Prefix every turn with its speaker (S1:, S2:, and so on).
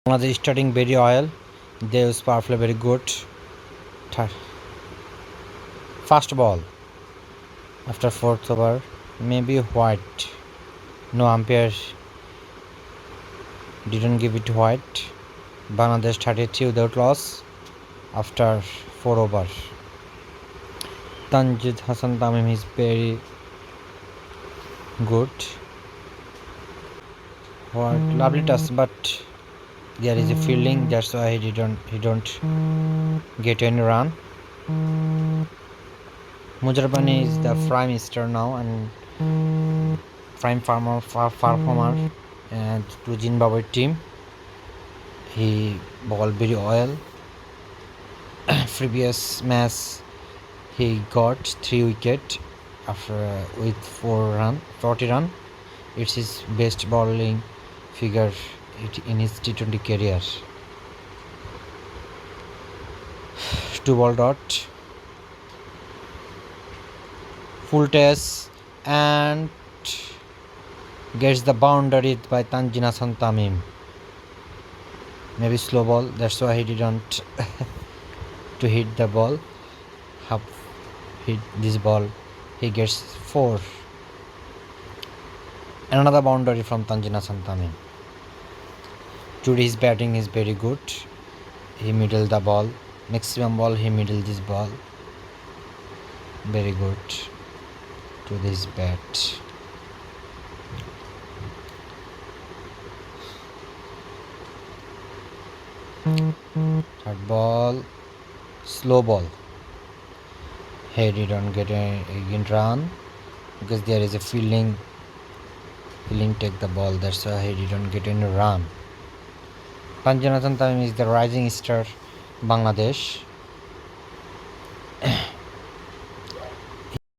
S1: Bangladesh starting very oil. They use power play very good. Fast ball after fourth over, maybe white. No umpire didn't give it white. Bangladesh 33 without loss after 4 over. Tanjid Hassan Tamim is very good. What lovely touch, but there is a fielding. That's why he don't get any run. Mujarbani is the prime minister now and prime farmer and to Zimbabwe team. He bowled very well. Previous match he got 3 wickets after with 40 run. It's his best bowling figure in his T20 career. 2 ball dot. Full test and gets the boundary by Tanjid Hassan Tamim. Maybe slow ball, that's why he didn't to hit the ball. Have hit this ball, he gets 4. Another boundary from Tanjid Hassan Tamim. Today his batting is very good. He middle the ball, maximum ball he middle this ball. Very good to this bat. Third ball, slow ball. He didn't get again run because there is a fielding take the ball. That's why he didn't get any run. Tanjid Hassan Tamim is the rising star Bangladesh.